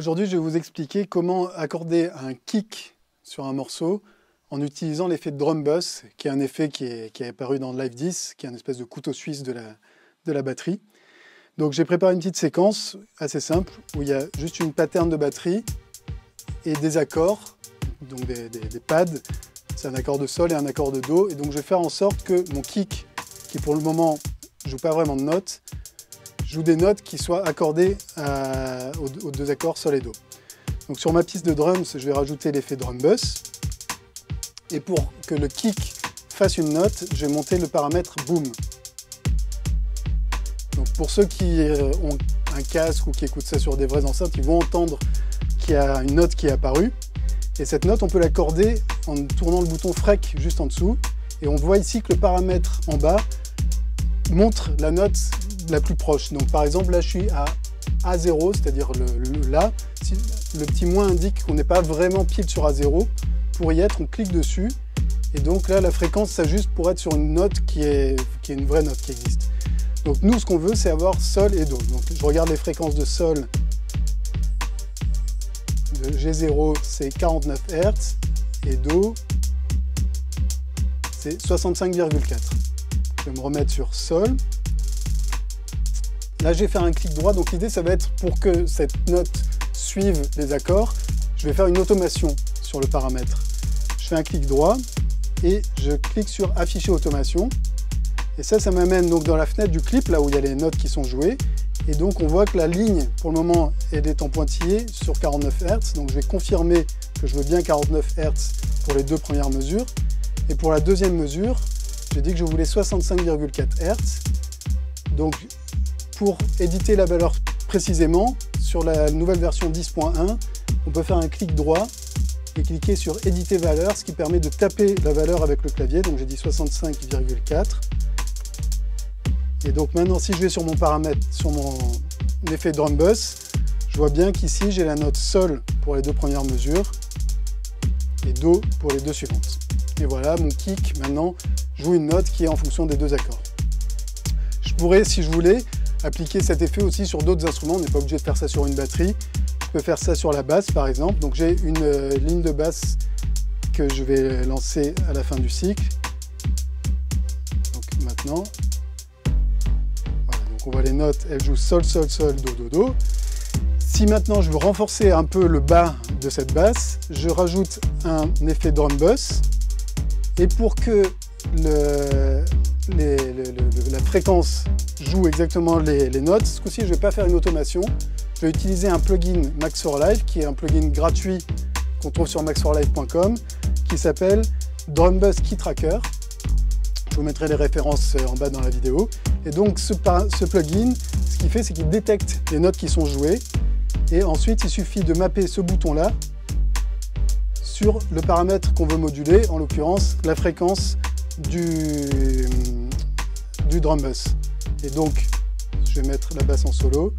Aujourd'hui, je vais vous expliquer comment accorder un kick sur un morceau en utilisant l'effet de drum bus, qui est un effet qui est apparu dans Live 10, qui est une espèce de couteau suisse de la batterie. Donc j'ai préparé une petite séquence assez simple, où il y a juste une pattern de batterie et des accords, donc des pads. C'est un accord de sol et un accord de do, et donc je vais faire en sorte que mon kick, qui pour le moment ne joue pas vraiment de notes, joue des notes qui soient accordées aux deux accords sol et do. Donc sur ma piste de drums, je vais rajouter l'effet drum bus. Et pour que le kick fasse une note, je vais monter le paramètre boom. Donc pour ceux qui ont un casque ou qui écoutent ça sur des vraies enceintes, ils vont entendre qu'il y a une note qui est apparue. Et cette note, on peut l'accorder en tournant le bouton FREC juste en dessous. Et on voit ici que le paramètre en bas montre la note la plus proche. Donc par exemple, là je suis à A0, c'est-à-dire le La. Si le petit moins indique qu'on n'est pas vraiment pile sur A0. Pour y être, on clique dessus. Et donc là, la fréquence s'ajuste pour être sur une note qui est une vraie note qui existe. Donc nous, ce qu'on veut, c'est avoir Sol et Do. Donc je regarde les fréquences de Sol. De G0, c'est 49 Hz. Et Do, c'est 65,4. Je vais me remettre sur Sol. Là, je vais faire un clic droit. Donc l'idée, ça va être pour que cette note suive les accords, je vais faire une automation sur le paramètre. Je fais un clic droit et je clique sur Afficher automation. Et ça m'amène donc dans la fenêtre du clip, là où il y a les notes qui sont jouées. Et donc on voit que la ligne, pour le moment, elle est en pointillé sur 49 Hz. Donc je vais confirmer que je veux bien 49 Hz pour les deux premières mesures. Et pour la deuxième mesure, j'ai dit que je voulais 65,4 Hz. Donc pour éditer la valeur précisément, sur la nouvelle version 10.1, on peut faire un clic droit et cliquer sur éditer valeur, ce qui permet de taper la valeur avec le clavier. Donc j'ai dit 65,4. Et donc maintenant, si je vais sur mon paramètre, sur mon effet drum bus, je vois bien qu'ici j'ai la note Sol pour les deux premières mesures et Do pour les deux suivantes. Et voilà, mon kick maintenant joue une note qui est en fonction des deux accords. Je pourrais, si je voulais, appliquer cet effet aussi sur d'autres instruments. On n'est pas obligé de faire ça sur une batterie. Je peux faire ça sur la basse par exemple. Donc j'ai une ligne de basse que je vais lancer à la fin du cycle. Donc maintenant, voilà, donc on voit les notes, elles jouent Sol, Sol, Sol, Do, Do, Do. Si maintenant je veux renforcer un peu le bas de cette basse, je rajoute un effet drum bus. Et pour que la fréquence joue exactement les notes, ce coup-ci je ne vais pas faire une automation. Je vais utiliser un plugin Max4Live, qui est un plugin gratuit qu'on trouve sur max4live.com, qui s'appelle Drum Bus Key Tracker. Je vous mettrai les références en bas dans la vidéo. Et donc ce plugin, ce qu'il fait, c'est qu'il détecte les notes qui sont jouées. Et ensuite, il suffit de mapper ce bouton-là sur le paramètre qu'on veut moduler, en l'occurrence la fréquence du drum bus. Et donc, je vais mettre la basse en solo.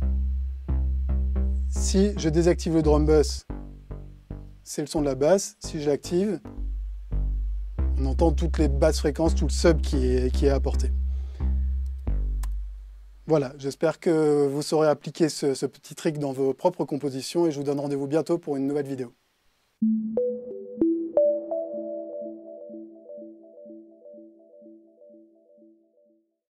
Si je désactive le drum bus, c'est le son de la basse. Si je l'active, on entend toutes les basses fréquences, tout le sub qui est apporté. Voilà, j'espère que vous saurez appliquer ce petit trick dans vos propres compositions et je vous donne rendez-vous bientôt pour une nouvelle vidéo.